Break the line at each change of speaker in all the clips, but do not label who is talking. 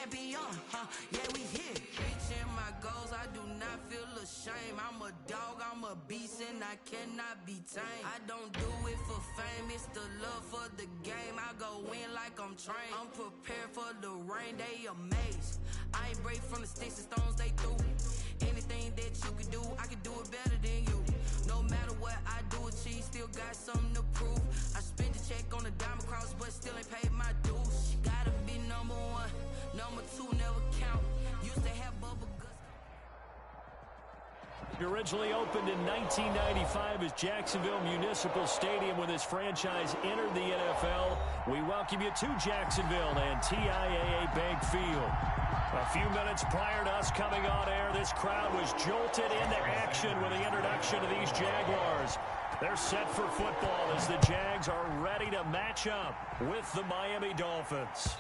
champion, yeah, we here. Reaching my goals, I do not feel ashamed. I'm a dog, I'm a beast, and I cannot be tamed. I don't do it for fame, it's the love for the game. I go in like I'm trained. I'm prepared for the rain, they amazed. I ain't break from the sticks and stones they threw. Anything that you can do, I can do it better than you. No matter what I do achieve, still got something to prove. I spent the check on the diamond cross, but still ain't paid my dues. Gotta be number one, number two never count. Used to have bubble guts.
Originally opened in 1995 as Jacksonville Municipal Stadium when this franchise entered the NFL. We welcome you to Jacksonville and TIAA Bank Field. A few minutes prior to us coming on air, this crowd was jolted into action with the introduction of these Jaguars. They're set for football as the Jags are ready to match up with the Miami Dolphins.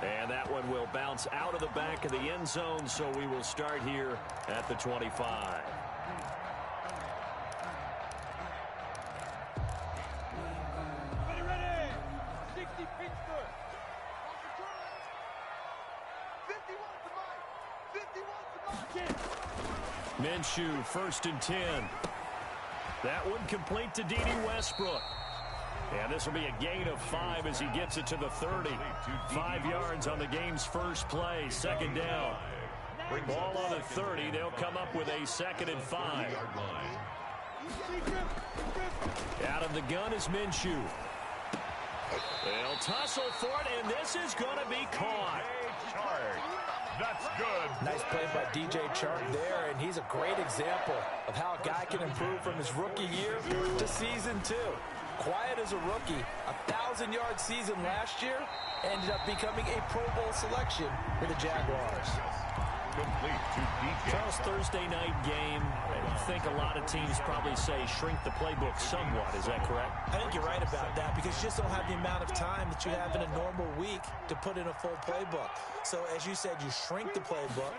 And that one will bounce out of the back of the end zone, so we will start here at the 25.
Ready. 60 Pittsburgh. 51 to Mike.
Minshew, 1st and 10. That one complete to D.D. Westbrook. And this will be a gain of 5 as he gets it to the 30. 5 yards on the game's first play. 2nd down. Ball on the 30. They'll come up with a 2nd and 5. Out of the gun is Minshew. They'll tussle for it, and this is going to be caught.
That's good.
Nice play by DJ Chark there, and he's a great example of how a guy can improve from his rookie year to season 2. Quiet as a rookie, 1,000-yard season last year, ended up becoming a Pro Bowl selection for the Jaguars.
Complete to DJ.
Charles, Thursday night game. I think a lot of teams probably say shrink the playbook somewhat. Is that correct?
I think you're right about that because you just don't have the amount of time that you have in a normal week to put in a full playbook. So, as you said, you shrink the playbook,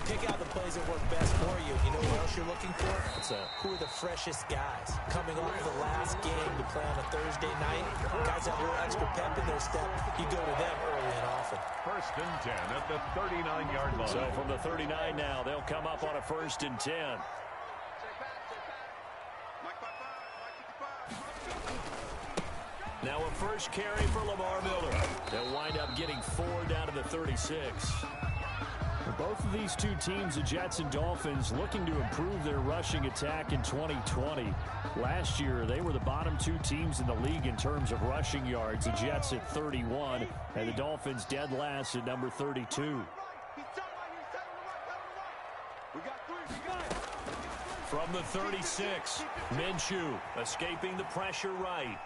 pick out the plays that work best for you. You know what else you're looking for?
What's that?
Who are the freshest guys coming off the last game to play on a Thursday night? Guys have a little extra pep in their step. You go to them early and often.
1st and 10 at the 39-yard line.
So from the 39 now, they'll come up on a 1st and 10. Now a first carry for Lamar Miller. They'll wind up getting 4 down to the 36. Both of these two teams, the Jets and Dolphins, looking to improve their rushing attack in 2020. Last year, they were the bottom 2 teams in the league in terms of rushing yards. The Jets at 31, and the Dolphins dead last at number 32. From the 36, Minshew escaping the pressure right.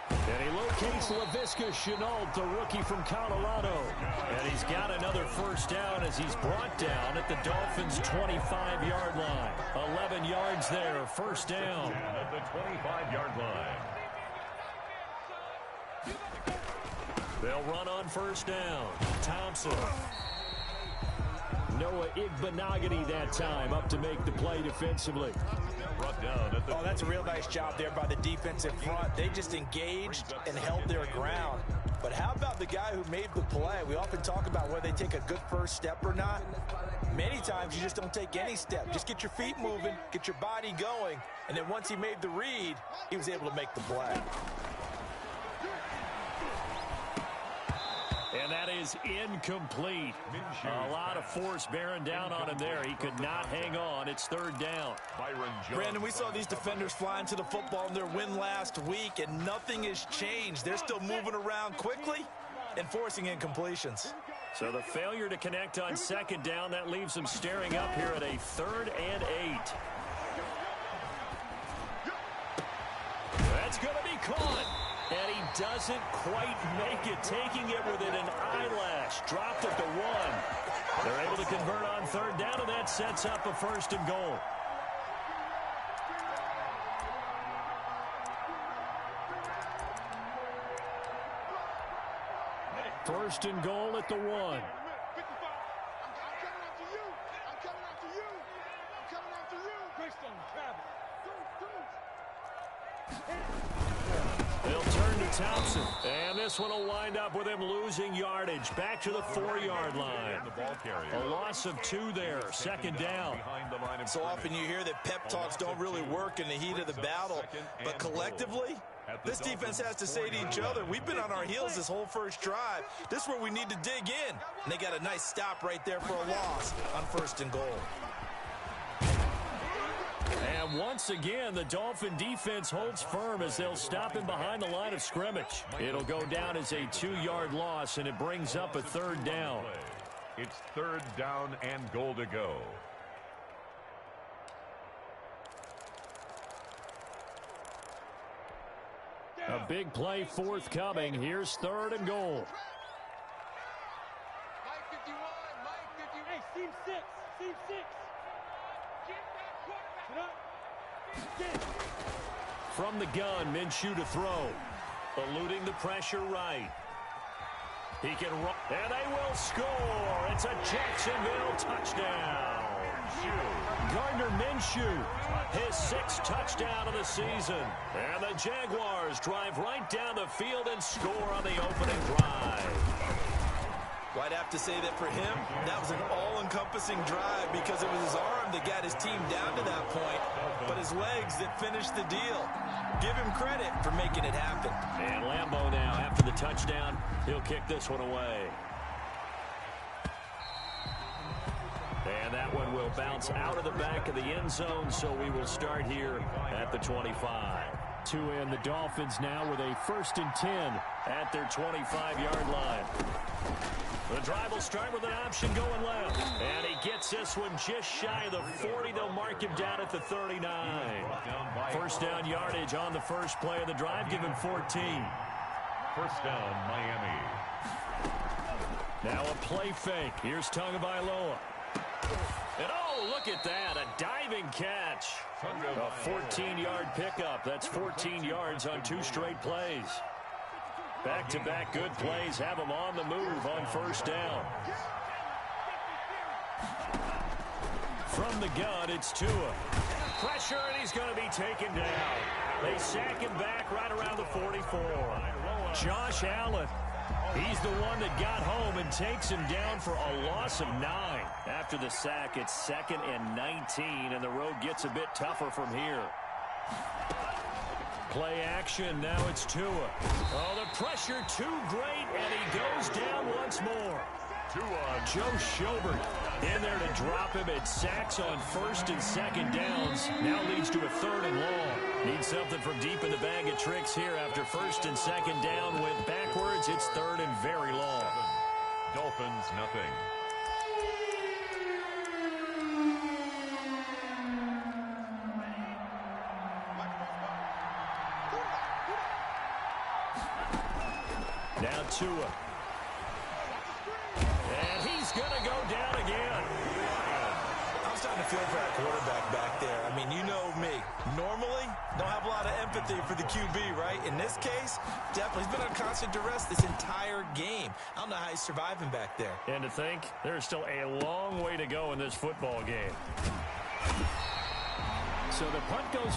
And he locates LaVisca Chenault, the rookie from Colorado. And he's got another 1st down as he's brought down at the Dolphins' 25-yard line. 11 yards there, 1st down.
At the 25-yard line.
They'll run on 1st down. Thompson. Noah Igbenogany that time up to make the play defensively.
Oh, that's a real nice job there by the defensive front. They just engaged and held their ground. But how about the guy who made the play? We often talk about whether they take a good first step or not. Many times you just don't take any step. Just get your feet moving, get your body going, and then once he made the read, he was able to make the play.
And that is incomplete. A lot of force bearing down on him there. He could not hang on. It's 3rd down.
Brandon, we saw these defenders flying to the football in their win last week, and nothing has changed. They're still moving around quickly and forcing incompletions.
So the failure to connect on 2nd down, that leaves them staring up here at a 3rd and 8. That's going to be caught. And he doesn't quite make it, taking it within an eyelash. Dropped at the 1. They're able to convert on 3rd down, and that sets up a 1st and goal. First and goal at the 1. They'll turn to Thompson. And this one will wind up with him losing yardage. Back to the 4-yard line. A loss of 2 there. Second down.
So often you hear that pep talks don't really work in the heat of the battle. But collectively, this defense has to say to each other, we've been on our heels this whole first drive. This is where we need to dig in. And they got a nice stop right there for a loss on 1st and goal.
And once again, the Dolphin defense holds firm as they'll stop him behind the line of scrimmage. It'll go down as a 2-yard loss, and it brings up a 3rd down.
It's 3rd down and goal to go.
A big play forthcoming. Here's 3rd and goal.
Mike 51, Mike 50. Hey, Steve 6, Steve 6.
From the gun, Minshew to throw. Eluding the pressure right. He can run, and they will score. It's a Jacksonville touchdown. Gardner Minshew, his 6th touchdown of the season. And the Jaguars drive right down the field and score on the opening drive.
Well, I'd have to say that for him, that was an all-encompassing drive because it was his arm that got his team down to that point, but his legs that finished the deal. Give him credit for making it happen.
And Lambeau now, after the touchdown, he'll kick this one away. And that one will bounce out of the back of the end zone, so we will start here at the 25. To end the Dolphins now with a 1st and 10 at their 25-yard line. The drive will start with an option going left. And he gets this one just shy of the 40. They'll mark him down at the 39. 1st down yardage on the first play of the drive. Give him 14.
1st down, Miami.
Now a play fake. Here's Tagovailoa. And oh, look at that. A diving catch. A 14-yard pickup. That's 14 yards on 2 straight plays. Back-to-back good plays have him on the move on 1st down. From the gun, it's Tua. Pressure, and he's going to be taken down. They sack him back right around the 44. Josh Allen, he's the one that got home and takes him down for a loss of 9. After the sack, it's 2nd and 19, and the road gets a bit tougher from here. Play action, now it's Tua. Oh, the pressure too great, and he goes down once more. Joe Schobert in there to drop him. It sacks on 1st and 2nd downs. Now leads to a 3rd and long. Needs something from deep in the bag of tricks here after 1st and 2nd down. Went backwards. It's 3rd and very long.
Dolphins, nothing.
Now Tua. And he's going to go down again.
I'm starting to feel for that quarterback back there. I mean, you know me. Normally, don't have a lot of empathy for the QB, right? In this case, definitely. He's been on constant duress this entire game. I don't know how he's surviving back there.
And to think, there's still a long way to go in this football game. So the punt goes...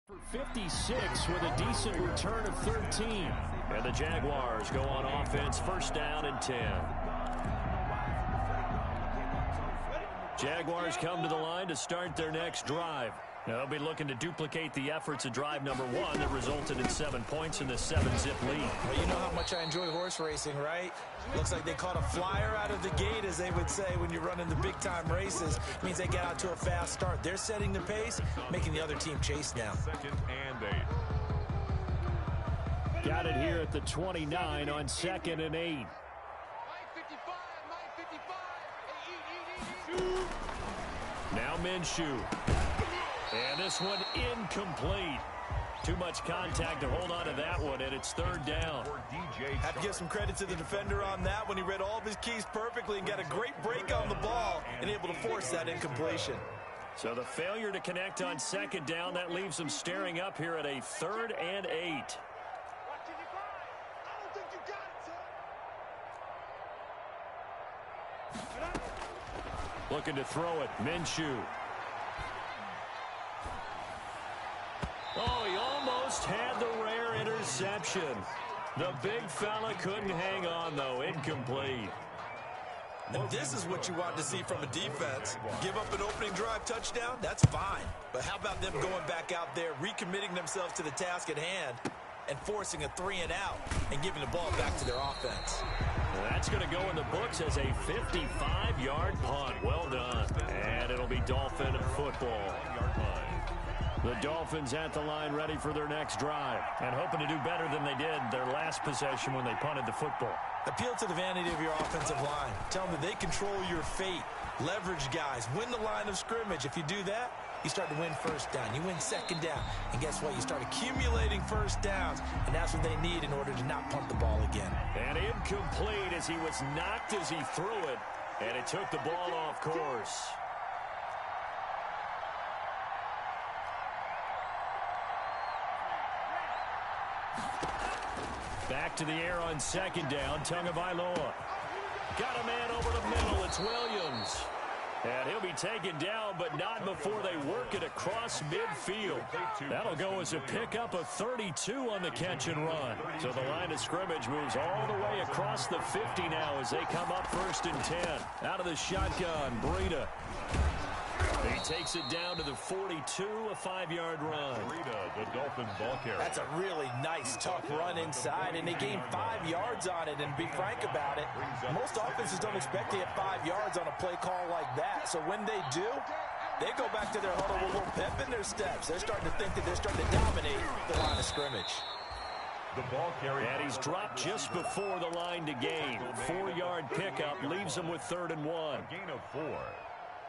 for 56 with a decent return of 13. And the Jaguars go on offense, 1st down and 10. Jaguars come to the line to start their next drive. They'll be looking to duplicate the efforts of drive number 1 that resulted in 7 points in the 7-zip lead.
Well, you know how much I enjoy horse racing, right? Looks like they caught a flyer out of the gate, as they would say when you're running the big-time races. It means they get out to a fast start. They're setting the pace, making the other team chase now.
2nd and 8.
Got it here at the 29 on 2nd and 8.
Mike 55, Mike 55.
Now Minshew. And this one incomplete. Too much contact to hold on to that one, and it's 3rd down.
Have to give some credit to the defender on that when he read all of his keys perfectly and got a great break on the ball and able to force that incompletion.
So the failure to connect on second down, that leaves them staring up here at a 3rd and 8. Looking to throw it. Minshew. Oh, he almost had the rare interception. The big fella couldn't hang on, though. Incomplete.
And this is what you want to see from a defense. Give up an opening drive touchdown, that's fine. But how about them going back out there, recommitting themselves to the task at hand, and forcing a 3-and-out and giving the ball back to their offense?
Well, that's going to go in the books as a 55-yard punt. Well done. And it'll be Dolphin football. The Dolphins at the line ready for their next drive and hoping to do better than they did their last possession when they punted the football.
Appeal to the vanity of your offensive line. Tell them that they control your fate. Leverage guys. Win the line of scrimmage. If you do that, you start to win first down. You win second down. And guess what? You start accumulating first downs. And that's what they need in order to not punt the ball again.
And incomplete as he was knocked as he threw it. And it took the ball off course. Back to the air on second down. Tagovailoa. Got a man over the middle. It's Williams. And he'll be taken down, but not before they work it across midfield. That'll go as a pickup of 32 on the catch and run. So the line of scrimmage moves all the way across the 50 now as they come up 1st and 10. Out of the shotgun, Breida. He takes it down to the 42, a 5-yard run.
The Dolphins ball carrier.
That's a really nice, tough run inside, and they gained 5 yards on it. And be frank about it, most offenses don't expect to get 5 yards on a play call like that. So when they do, they go back to their huddle with a little pep in their steps. They're starting to think that they're starting to dominate the line of scrimmage.
The ball carrier.
And he's dropped just before the line to gain. 4-yard pickup leaves him with 3rd and 1.
A gain of 4.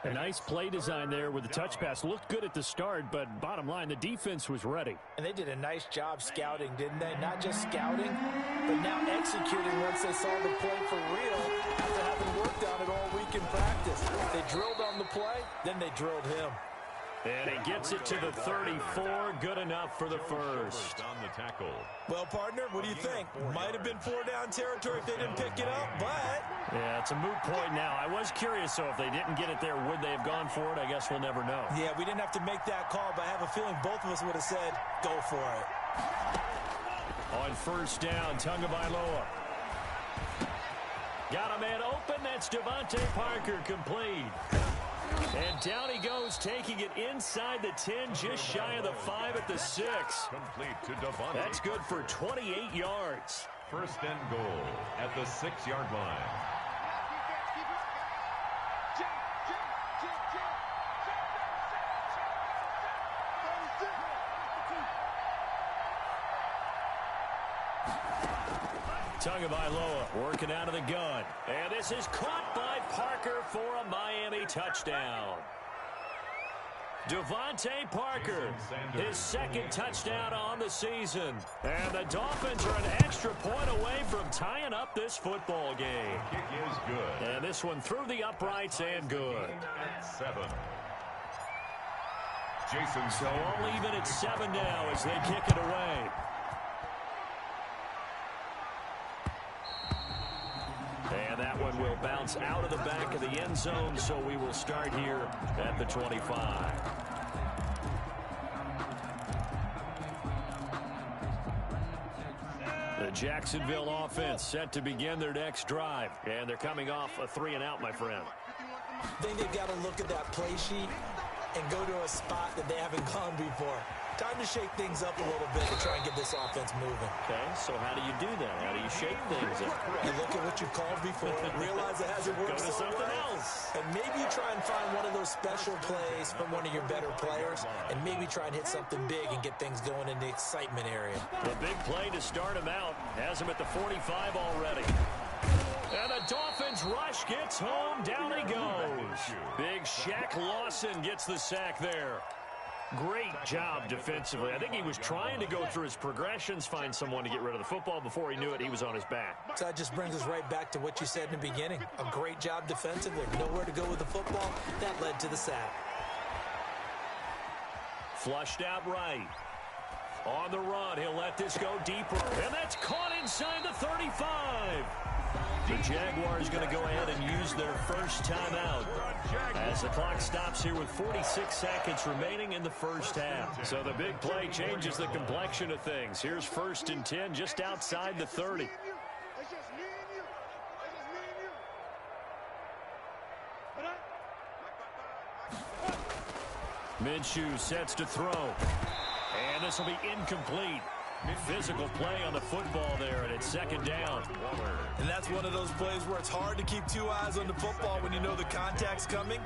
A nice play design there with the touch pass. Looked good at the start, but bottom line, the defense was ready.
And they did a nice job scouting, didn't they? Not just scouting, but now executing once they saw the play for real after having worked on it all week in practice. They drilled on the play, then they drilled him.
And he gets it to the 34. Good enough for the first.
On the tackle.
Well, partner, what do you think? Might have been 4-down territory if they didn't pick it up, but...
Yeah, it's a moot point now. I was curious, so if they didn't get it there, would they have gone for it? I guess we'll never know.
Yeah, we didn't have to make that call, but I have a feeling both of us would have said, go for it.
On 1st down, Tagovailoa. Got a man open. That's Devontae Parker, complete. And down he goes, taking it inside the 10, just shy of the 5 at the 6.
Complete to Devontae.
That's good for 28 yards.
1st and goal at the 6-yard line.
Tagovailoa working out of the gun. And this is caught by Parker for a Miami touchdown. Devontae Parker, his 2nd touchdown on the season. And the Dolphins are an extra point away from tying up this football game.
Kick is good.
And this one through the uprights and good.
At 7. Jason.
So all even at 7 now as they kick it away. And that one will bounce out of the back of the end zone, so we will start here at the 25. The Jacksonville offense set to begin their next drive, and they're coming off a 3-and-out, my friend.
I think they've got to look at that play sheet and go to a spot that they haven't gone before. Time to shake things up a little bit to try and get this offense moving.
Okay, so how do you do that? How do you shake things up?
You look at what you called before and realize it hasn't worked
Go to
so
something
well.
else.
And maybe you try and find one of those special plays from one of your better players, and maybe try and hit something big and get things going in the excitement area.
The big play to start him out has him at the 45 already. And the Dolphins rush gets home. Down he goes. Big Shaq Lawson gets the sack there. Great job defensively. I think he was trying to go through his progressions, find someone to get rid of the football. Before he knew it, he was on his back.
So that just brings us right back to what you said in the beginning. A great job defensively. Nowhere to go with the football. That led to the sack.
Flushed out right. On the run, he'll let this go deeper. And that's caught inside the 35. The Jaguars going to go ahead and use their first timeout as the clock stops here with 46 seconds remaining in the first half. So the big play changes the complexion of things. Here's 1st and 10 just outside the 30. Minshew sets to throw. And this will be incomplete. Physical play on the football there, and it's 2nd down.
And that's one of those plays where it's hard to keep 2 eyes on the football when you know the contact's coming,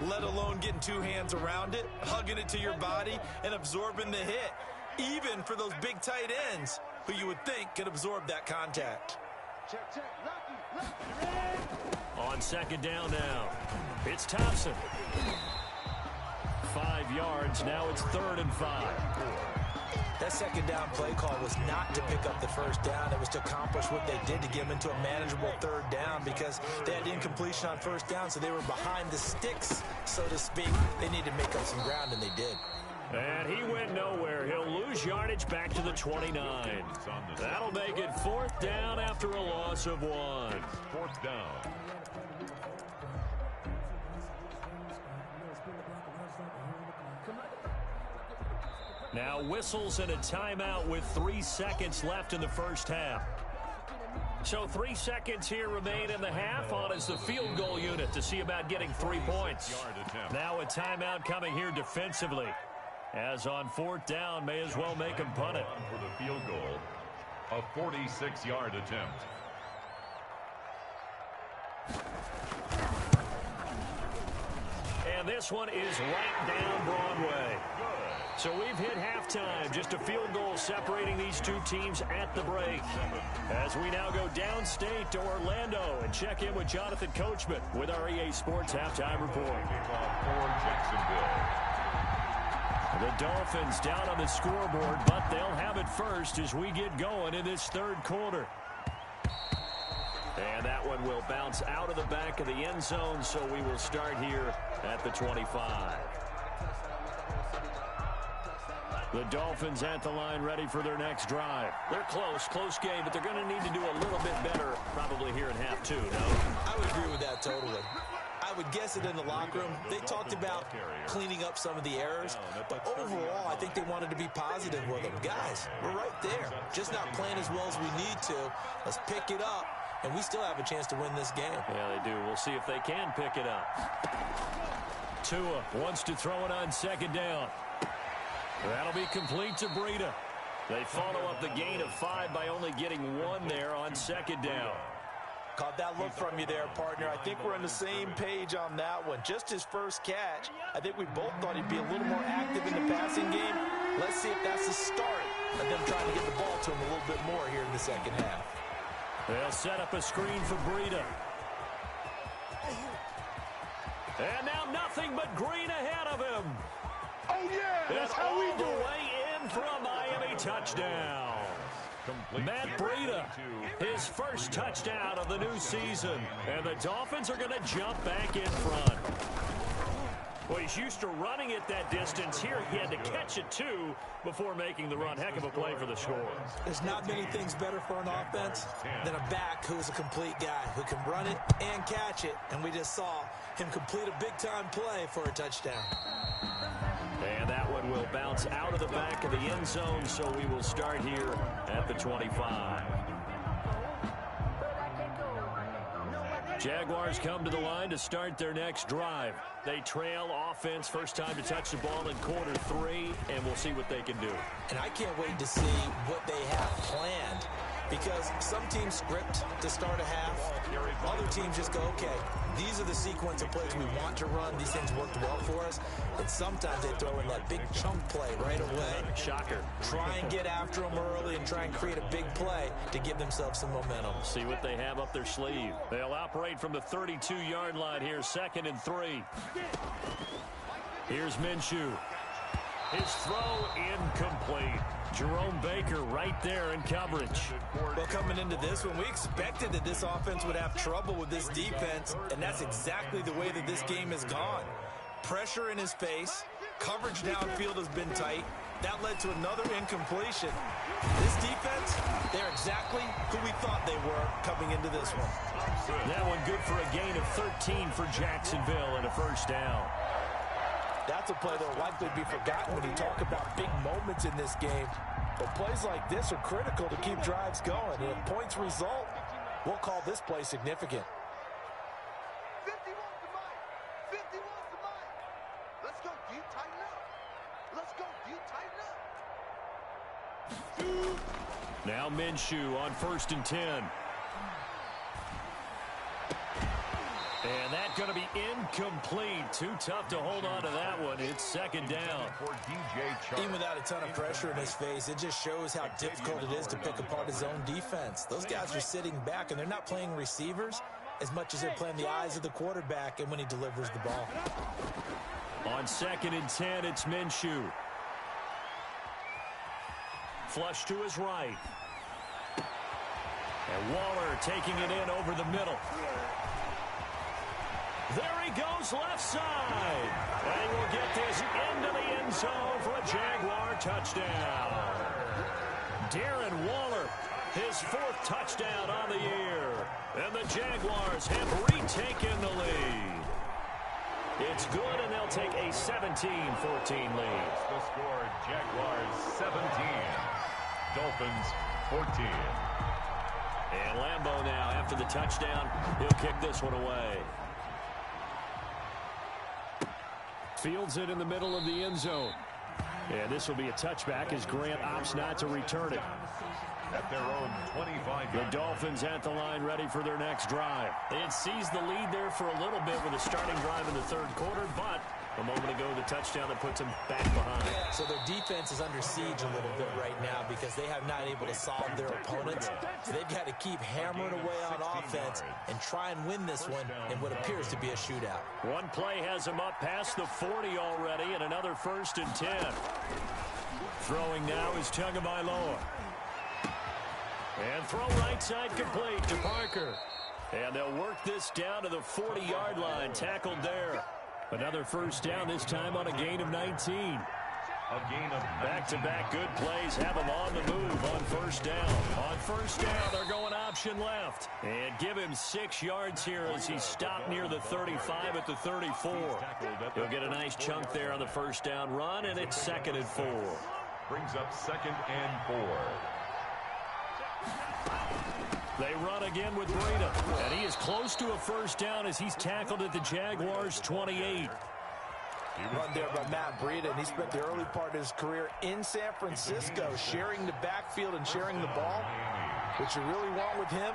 let alone getting 2 hands around it, hugging it to your body, and absorbing the hit, even for those big tight ends who you would think could absorb that contact.
On 2nd down now, it's Thompson. 5 yards, now it's 3rd and 5.
That 2nd down play call was not to pick up the 1st down. It was to accomplish what they did to get them into a manageable 3rd down because they had incompletion on 1st down, so they were behind the sticks, so to speak. They needed to make up some ground, and they did.
And he went nowhere. He'll lose yardage back to the 29. That'll make it 4th down after a loss of 1.
4th down.
Now whistles and a timeout with 3 seconds left in the first half. So 3 seconds here remain in the half. On is the field goal unit to see about getting 3 points. Now a timeout coming here defensively. As on 4th down, may as well make him punt it.
For the field goal, a 46-yard attempt.
And this one is right down Broadway. So we've hit halftime. Just a field goal separating these 2 teams at the break. As we now go downstate to Orlando and check in with Jonathan Coachman with our EA Sports Halftime Report.
For Jacksonville.
The Dolphins down on the scoreboard, but they'll have it first as we get going in this 3rd quarter. And that one will bounce out of the back of the end zone, so we will start here at the 25. The Dolphins at the line ready for their next drive. They're close game, but they're going to need to do a little bit better probably here in half 2, no?
I would agree with that totally. I would guess it in the locker room. They talked about cleaning up some of the errors, but overall, I think they wanted to be positive with them. Guys, we're right there. Just not playing as well as we need to. Let's pick it up, and we still have a chance to win this game.
Yeah, they do. We'll see if they can pick it up. Tua wants to throw it on 2nd down. That'll be complete to Breida. They follow up the gain of 5 by only getting 1 there on 2nd down.
Caught that look from you there, partner. I think we're on the same page on that one. Just his first catch. I think we both thought he'd be a little more active in the passing game. Let's see if that's the start of them trying to get the ball to him a little bit more here in the 2nd half.
They'll set up a screen for Breida. And now nothing but green ahead of him.
Oh, yeah, that's how we do it.
All the way in for a Miami touchdown. Matt Breida, his first touchdown of the new season. And the Dolphins are going to jump back in front. Well, he's used to running it that distance. Here he had to catch it, too, before making the run. Heck of a play for the score.
There's not many things better for an offense than a back who's a complete guy who can run it and catch it. And we just saw him complete a big-time play for a touchdown.
And that one will bounce out of the back of the end zone, so we will start here at the 25. Jaguars come to the line to start their next drive. They trail offense, first time to touch the ball in quarter 3, and we'll see what they can do.
And I can't wait to see what they have planned, because some teams script to start a half. Other teams just go, okay, these are the sequence of plays we want to run. These things worked well for us. And sometimes they throw in that big chunk play right away.
Shocker.
Try and get after them early and try and create a big play to give themselves some momentum.
See what they have up their sleeve. They'll operate from the 32-yard line here, 2nd and 3. Here's Minshew. His throw incomplete. Jerome Baker right there in coverage.
Well, coming into this one, we expected that this offense would have trouble with this defense, and that's exactly the way that this game has gone. Pressure in his face, Coverage downfield has been tight. That led to another incompletion. This defense, they're exactly who we thought they were coming into this one.
That one good for a gain of 13 for Jacksonville and a first down.
That's a play that will likely be forgotten when you talk about big moments in this game. But plays like this are critical to keep drives going. And if points result, we'll call this play significant.
50 wants the mic. 50 wants the mic. Let's go, deep, tighten up. Let's go, deep, tighten up.
Now Minshew on 1st and 10. And that's going to be incomplete. Too tough to hold on to that one. It's 2nd down.
Even without a ton of pressure in his face, it just shows how difficult it is to pick apart his own defense. Those guys are sitting back, and they're not playing receivers as much as they're playing the eyes of the quarterback and when he delivers the ball.
On 2nd and 10, it's Minshew. Flush to his right. And Waller taking it in over the middle. There he goes, left side. And he will get this into the end zone for a Jaguar touchdown. Darren Waller, his 4th touchdown on the year. And the Jaguars have retaken the lead. It's good, and they'll take a 17-14 lead.
The score, Jaguars 17, Dolphins 14.
And Lambeau now, after the touchdown, he'll kick this one away. Fields it in the middle of the end zone. And this will be a touchback as Grant opts not to return it.
At their own 25.
The Dolphins at the line ready for their next drive. They had seized the lead there for a little bit with a starting drive in the 3rd quarter, but a moment ago the touchdown that puts them back behind.
So their defense is under siege a little bit right now because they have not able to solve their opponents. So they've got to keep hammering away on offense and try and win this one in what appears to be a shootout.
One play has him up past the 40 already, and another 1st and 10. Throwing now is Tagovailoa. And throw right side complete to Parker. And they'll work this down to the 40-yard line. Tackled there. Another first down, this time on a gain of 19.
A gain of
back-to-back good plays have them on the move on 1st down. On 1st down, they're going option left. And give him 6 yards here as he stopped near the 35 at the 34. He'll get a nice chunk there on the 1st down run, and it's 2nd and 4.
Brings up 2nd and 4.
They run again with Breida, and he is close to a 1st down as he's tackled at the Jaguars' 28.
Run there by Matt Breida, and he spent the early part of his career in San Francisco, sharing the backfield and sharing the ball. What you really want with him,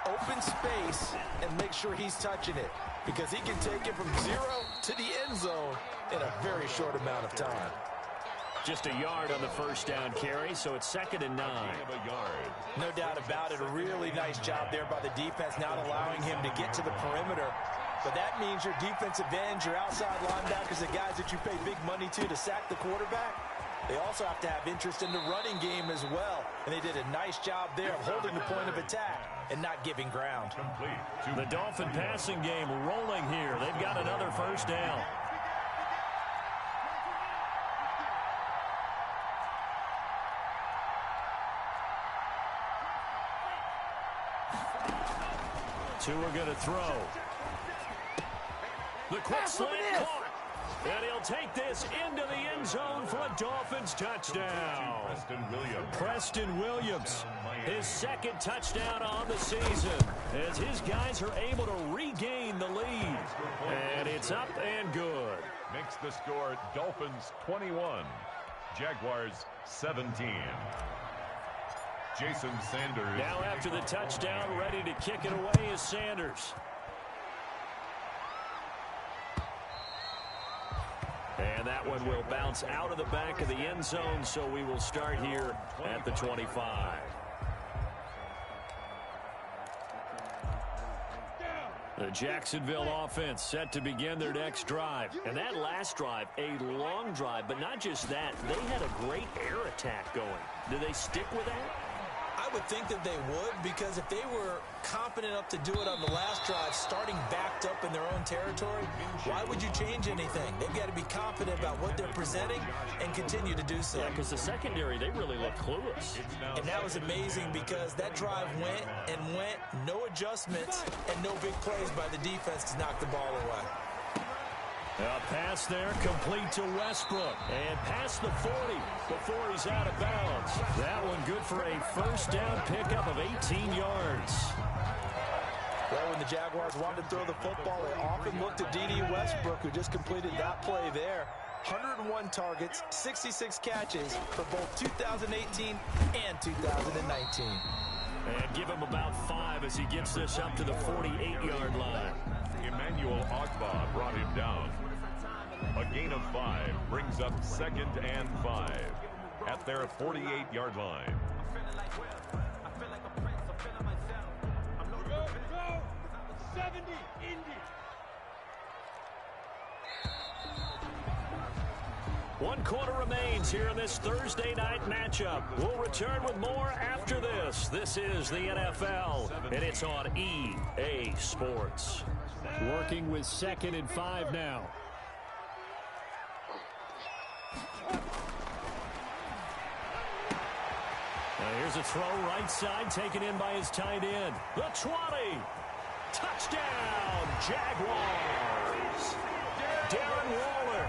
open space and make sure he's touching it, because he can take it from 0 to the end zone in a very short amount of time.
Just a yard on the 1st down carry, so it's 2nd and 9.
No doubt about it. A really nice job there by the defense, not allowing him to get to the perimeter. But that means your defensive ends, your outside linebackers, the guys that you pay big money to sack the quarterback, they also have to have interest in the running game as well. And they did a nice job there of holding the point of attack and not giving ground.
The Dolphin passing game rolling here. They've got another 1st down. Two are going to throw. The quick slant caught. And he'll take this into the end zone for a Dolphins touchdown. Preston Williams, his 2nd touchdown on the season, as his guys are able to regain the lead. And it's up and good.
Makes the score Dolphins 21, Jaguars 17. Jason Sanders.
Now after the touchdown, ready to kick it away is Sanders. And that one will bounce out of the back of the end zone, so we will start here at the 25. The Jacksonville offense set to begin their next drive. And that last drive, a long drive, but not just that. They had a great air attack going. Do they stick with that?
I would think that they would, because if they were confident enough to do it on the last drive, starting backed up in their own territory, why would you change anything? They've got to be confident about what they're presenting and continue to do so.
Yeah, because the secondary, they really look clueless.
And that was amazing because that drive went and went, no adjustments, and no big plays by the defense to knock the ball away.
A pass there, complete to Westbrook. And past the 40 before he's out of bounds. That one good for a first down pickup of 18 yards.
Well, when the Jaguars wanted to throw the football, they often looked at D.D. Westbrook, who just completed that play there. 101 targets, 66 catches for both 2018 and 2019.
And give him about 5 as he gets this up to the 48-yard line.
Emmanuel Ogbah brought him down. A gain of 5 brings up 2nd and 5 at their 48-yard line.
Go, 70, Indy.
One quarter remains here in this Thursday night matchup. We'll return with more after this. This is the NFL, and it's on EA Sports. Working with 2nd and 5 now. Here's a throw right side taken in by his tight end. The 20. Touchdown, Jaguars. Darren Waller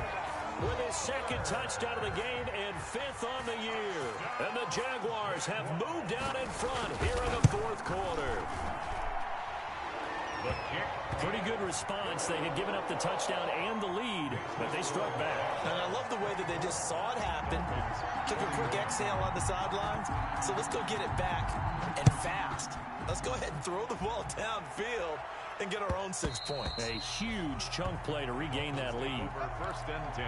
with his 2nd touchdown of the game and 5th on the year. And the Jaguars have moved out in front here in the 4th quarter.
The kick.
Pretty good response. They had given up the touchdown and the lead, but they struck back.
And I love the way that they just saw it happen, took a quick exhale on the sidelines. So let's go get it back and fast. Let's go ahead and throw the ball downfield and get our own 6 points.
A huge chunk play to regain that lead.
Over 1st and 10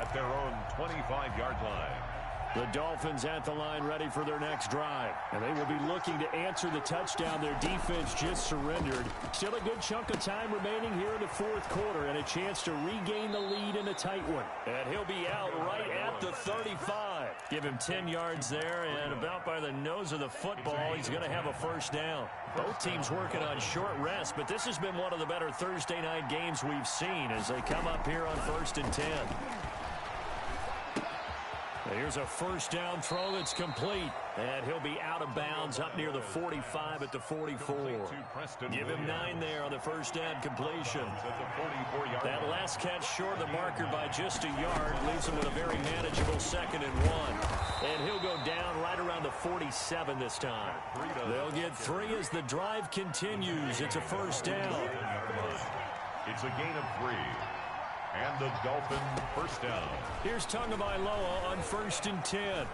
at their own 25-yard line.
The Dolphins at the line ready for their next drive. And they will be looking to answer the touchdown their defense just surrendered. Still a good chunk of time remaining here in the 4th quarter and a chance to regain the lead in a tight one. And he'll be out right at the 35. Give him 10 yards there, and about by the nose of the football, he's going to have a first down. Both teams working on short rest, but this has been one of the better Thursday night games we've seen as they come up here on 1st and 10. Here's a first down throw that's complete. And he'll be out of bounds up near the 45 at the 44. Give him 9 there on the first down completion. That last catch short of the marker by just a yard leaves him with a very manageable 2nd and 1. And he'll go down right around the 47 this time. They'll get 3 as the drive continues. It's a first down.
It's a gain of 3. And the Dolphin first down.
Here's Tagovailoa on 1st and 10.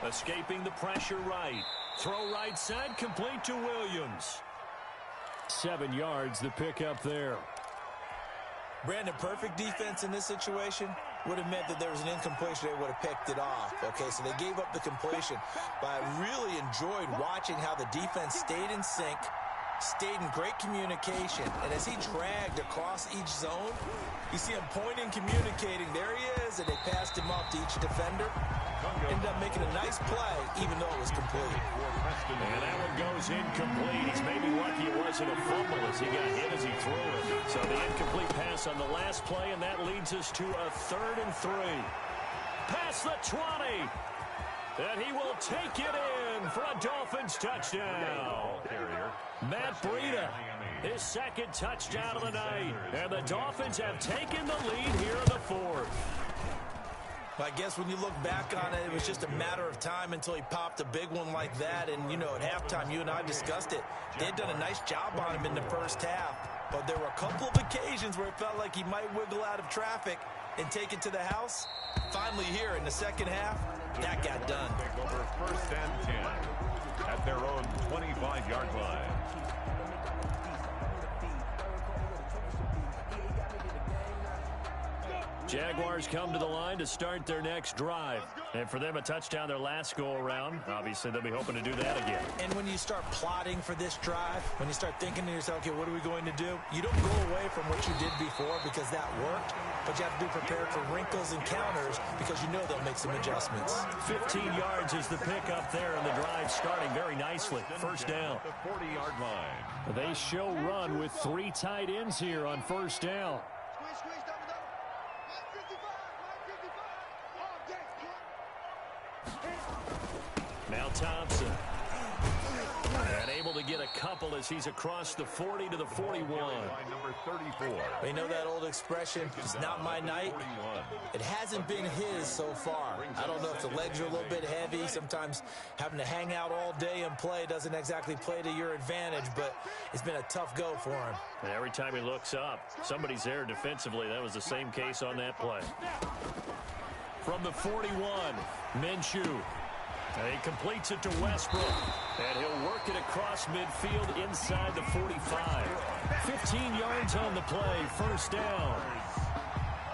Escaping the pressure right. Throw right side, complete to Williams. 7 yards, the pickup there.
Brandon, perfect defense in this situation would have meant that there was an incompletion. They would have picked it off. Okay, so they gave up the completion. But I really enjoyed watching how the defense stayed in sync, stayed in great communication, and as he dragged across each zone, you see him pointing, communicating. There he is, and they passed him off to each defender. Ended up making a nice play, even though it was complete.
And that one goes incomplete. He's maybe lucky it wasn't a fumble as he got hit as he threw it. So the incomplete pass on the last play, and that leads us to a 3rd and 3. Past the 20. And he will take it in for a Dolphins touchdown. Matt Breida, his 2nd touchdown of the night. And the Dolphins have taken the lead here in the 4th.
I guess when you look back on it, it was just a matter of time until he popped a big one like that. And, you know, at halftime, you and I discussed it. They had done a nice job on him in the first half. But there were a couple of occasions where it felt like he might wiggle out of traffic and take it to the house. Finally here in the second half, that got done.
Over 1st and 10 at their own 25-yard line.
Jaguars come to the line to start their next drive. And for them, a touchdown their last go-around. Obviously, they'll be hoping to do that again.
And when you start plotting for this drive, when you start thinking to yourself, okay, what are we going to do? You don't go away from what you did before because that worked, but you have to be prepared for wrinkles and counters because you know they'll make some adjustments.
15 yards is the pickup there, and the drive starting very nicely. First down.
The 40-yard line.
They show run with 3 tight ends here on first down.
Squeeze, double. 155, 155. All day.
Now Thompson. And able to get a couple as he's across the 40 to the 41.
Number 34.
You know that old expression, it's not my night? It hasn't been his so far. I don't know if the legs are a little bit heavy. Sometimes having to hang out all day and play doesn't exactly play to your advantage, but it's been a tough go for him.
And every time he looks up, somebody's there defensively. That was the same case on that play. From the 41, Minshew. And he completes it to Westbrook. And he'll work it across midfield inside the 45. 15 yards on the play. First down.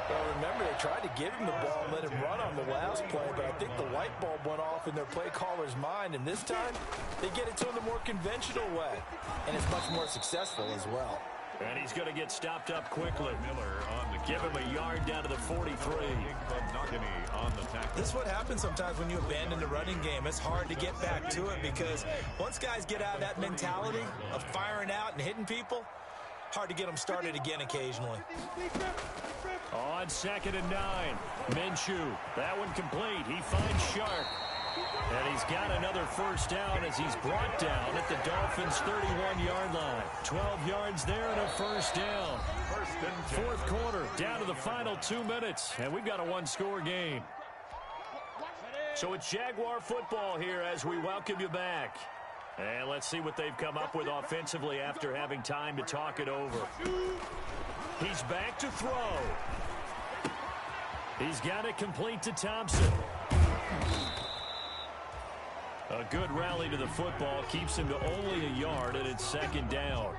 Well, remember, they tried to give him the ball and let him run on the last play, but I think the light bulb went off in their play caller's mind, and this time they get it to him the more conventional way, and it's much more successful as well.
And he's going to get stopped up quickly. Miller on the give him a yard down to the 43.
This is what happens sometimes when you abandon the running game. It's hard to get back to it because once guys get out of that mentality of firing out and hitting people, hard to get them started again occasionally.
On 2nd and 9, Minshew. That one complete. He finds Sharp. And he's got another first down as he's brought down at the Dolphins' 31-yard line. 12 yards there and a first down. Fourth quarter, down to the final 2 minutes, and we've got a one-score game. So it's Jaguar football here as we welcome you back. And let's see what they've come up with offensively after having time to talk it over. He's back to throw. He's got it complete to Thompson. A good rally to the football keeps him to only a yard, and it's 2nd down.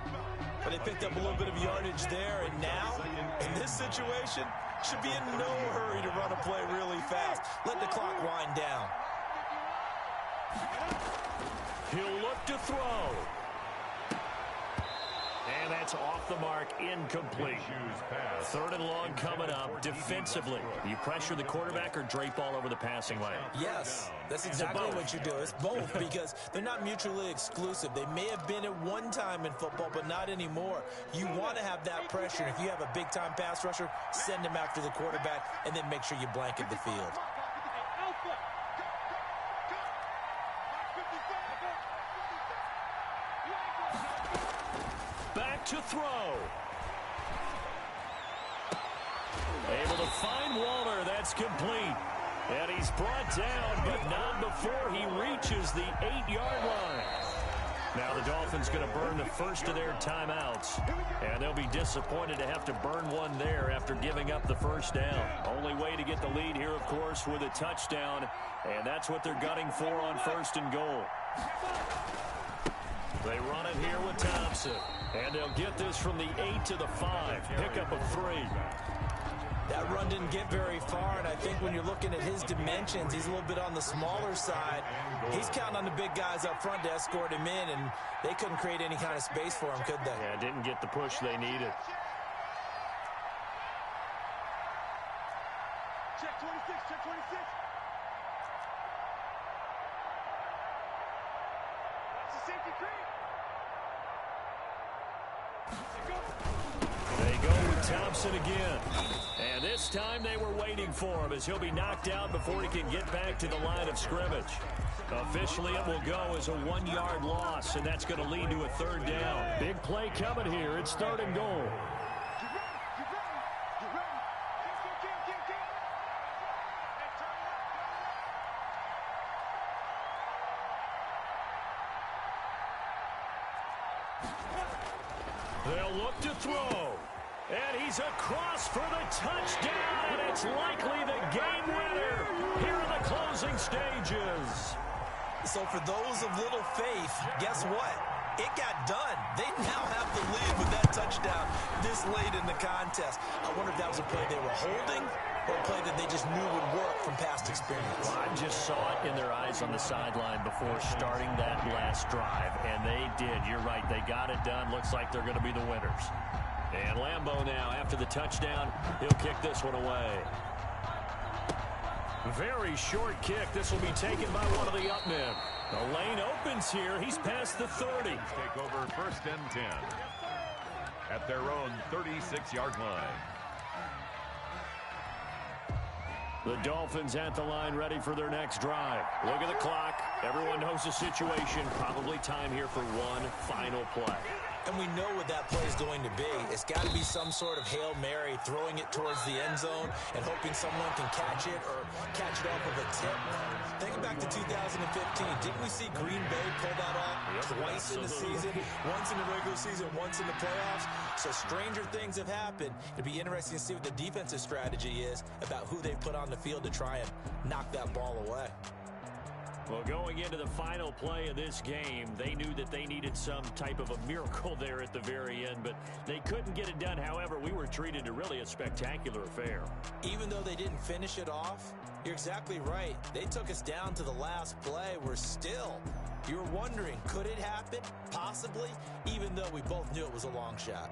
But they picked up a little bit of yardage there, and now, in this situation, should be in no hurry to run a play really fast. Let the clock wind down.
He'll look to throw. And that's off the mark, incomplete. 3rd and long coming up defensively. You pressure the quarterback or drape all over the passing lane?
Yes, that's exactly what you do. It's both because they're not mutually exclusive. They may have been at one time in football, but not anymore. You want to have that pressure. If you have a big-time pass rusher, send him after the quarterback and then make sure you blanket the field.
To throw. Able to find Waller. That's complete. And he's brought down, but not before he reaches the 8-yard line. Now the Dolphins going to burn the first of their timeouts. And they'll be disappointed to have to burn one there after giving up the first down. Only way to get the lead here, of course, with a touchdown. And that's what they're gunning for on 1st and goal. They run it here with Thompson. And they'll get this from the 8 to the 5. Pickup of 3.
That run didn't get very far, and I think when you're looking at his dimensions, he's a little bit on the smaller side. He's counting on the big guys up front to escort him in, and they couldn't create any kind of space for him, could they?
Yeah, didn't get the push they needed.
Check 26, check 26. That's a safety creep.
They go with Thompson again. And this time they were waiting for him as he'll be knocked out before he can get back to the line of scrimmage. Officially, it will go as a 1-yard loss, and that's going to lead to a 3rd down. Big play coming here. It's 3rd and goal. They'll look to throw. And he's across for the touchdown, and it's likely the game winner here in the closing stages.
So for those of little faith, guess what? it got done. They now have the lead with that touchdown this late in the contest. I wonder if that was a play they were holding or a play that they just knew would work from past experience.
Well, I just saw it in their eyes on the sideline before starting that last drive, and they did. You're right. They got it done. Looks like they're going to be the winners. And Lambeau now, after the touchdown, he'll kick this one away. Very short kick. This will be taken by one of the up men. The lane opens here. He's past the 30.
Take over 1st and 10 at their own 36-yard line.
The Dolphins at the line, ready for their next drive. Look at the clock. Everyone knows the situation. Probably time here for one final play.
And we know what that play is going to be. It's got to be some sort of Hail Mary, throwing it towards the end zone and hoping someone can catch it or catch it off of a tip. Thinking back to 2015, didn't we see Green Bay pull that off twice in the season? Once in the regular season, once in the playoffs. So stranger things have happened. It'd be interesting to see what the defensive strategy is about who they put on the field to try and knock that ball away.
Well, going into the final play of this game, they knew that they needed some type of a miracle there at the very end, but they couldn't get it done. However, we were treated to really a spectacular affair.
Even though they didn't finish it off, you're exactly right. They took us down to the last play. We're still, you were wondering, could it happen? Possibly, even though we both knew it was a long shot.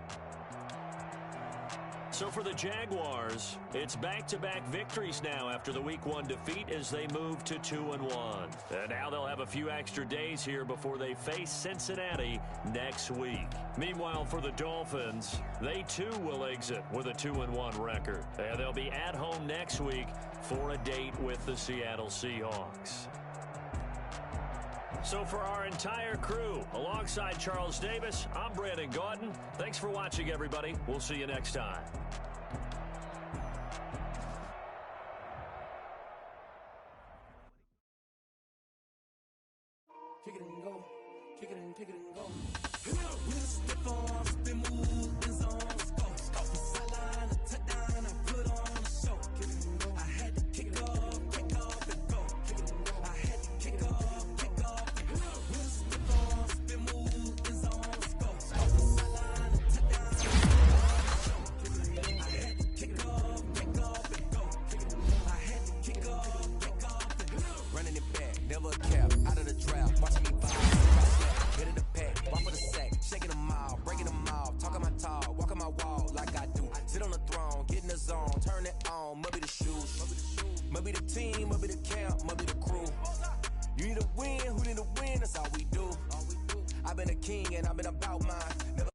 So for the Jaguars, it's back-to-back victories now after the Week 1 defeat as they move to 2-1. And now they'll have a few extra days here before they face Cincinnati next week. Meanwhile, for the Dolphins, they too will exit with a 2-1 record. And they'll be at home next week for a date with the Seattle Seahawks. So for our entire crew, alongside Charles Davis, I'm Brandon Gaudin. Thanks for watching, everybody. We'll see you next time.
Kick it and go. Kick it and go. With a stiff arm, spin move, in zone, go. Off the sideline, a touchdown, I put on a show. Kick it and go. I had to kick off and go. Kick it and go. I had to kick off and go. With a stiff arm, spin move, in zone, go. Off the sideline, a touchdown, I had to kick off and go. Kick it and go. I had to kick off and go. Running it back, never a cap, out of the draft, watching me vibe, get in the pack, walk for the sack, shaking them all, breaking them all, talking my talk, walking my wall like I do, sit on the throne, get in the zone, turn it on, maybe the shoes, maybe the team, maybe the camp, maybe the crew, you need a win, who need a win, that's all we do, I've been a king and I've been about mine, never